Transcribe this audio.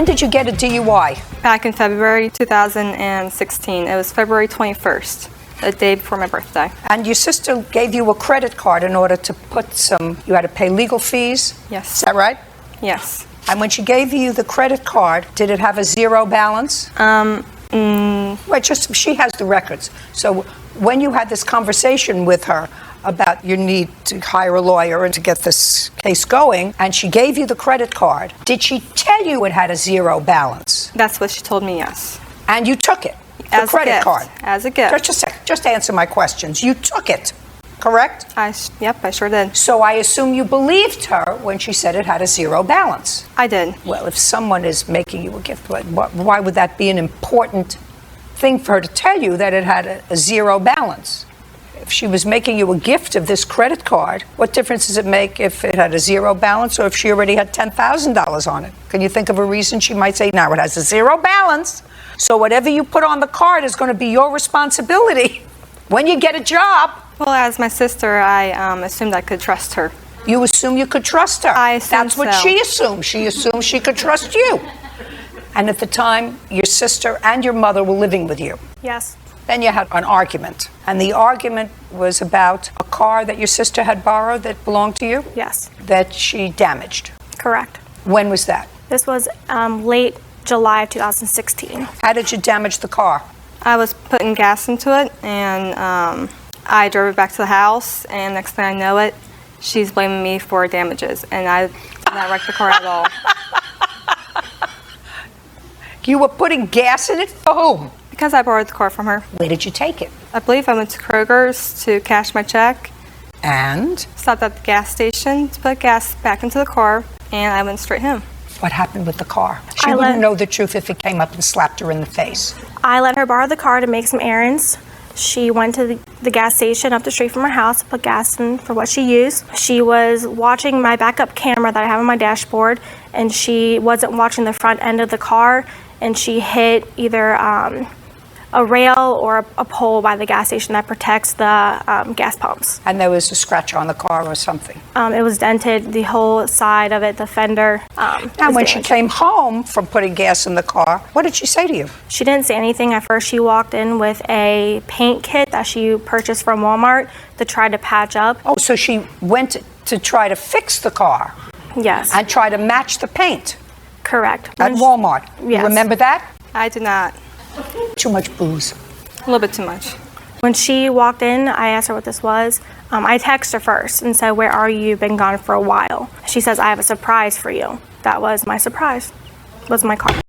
When did you get a DUI? Back in February 2016. It was February 21st, the day before my birthday. And your sister gave you a credit card in order to put you had to pay legal fees? Yes. Is that right? Yes. And when she gave you the credit card, did it have a zero balance? Wait, she has the records. So when you had this conversation with her about your need to hire a lawyer and to get this case going, and she gave you the credit card, did she tell you it had a zero balance? That's what she told me, yes. And you took it? As the credit a gift. card? As a gift. Just a second. Just answer my questions. You took it, correct? Yep, I sure did. So I assume you believed her when she said it had a zero balance. I did. Well, if someone is making you a gift, why would that be an important thing for her to tell you that it had a zero balance? If she was making you a gift of this credit card, what difference does it make if it had a zero balance or if she already had $10,000 on it? Can you think of a reason she might say, now it has a zero balance, so whatever you put on the card is going to be your responsibility when you get a job? Well, as my sister, I assumed I could trust her. You assume you could trust her. I assume That's what so. she assumed. She assumed she could trust you. And at the time, your sister and your mother were living with you. Yes. Then you had an argument. And the argument was about a car that your sister had borrowed that belonged to you? Yes. That she damaged. Correct. When was that? This was late July of 2016. How did you damage the car? I was putting gas into it, and I drove it back to the house, and next thing I know it, she's blaming me for damages, and I did not wreck the car at all. You were putting gas in it for whom? Because I borrowed the car from her. Where did you take it? I believe I went to Kroger's to cash my check, And stopped at the gas station to put gas back into the car, and I went straight home. what happened with the car? She I wouldn't let- know the truth if it came up and slapped her in the face. I let her borrow the car to make some errands. She went to the gas station up the street from her house to put gas in for what she used. She was watching my backup camera that I have on my dashboard, and she wasn't watching the front end of the car, and she hit either a rail or a pole by the gas station that protects the gas pumps. And there was a scratch on the car or something. It was dented, the whole side of it, the fender. And was when she damaged. came home from putting gas in the car, what did she say to you? She didn't say anything. At first, she walked in with a paint kit that she purchased from Walmart to try to patch up. Oh, so she went to try to fix the car Yes, and try to match the paint correct. at Walmart. You Yes. remember that? I did not. Too much booze. A little bit too much. When she walked in, I asked her what this was. I texted her first and said, "Where are you? You've been gone for a while." She says, "I have a surprise for you." That was my surprise. Was my car.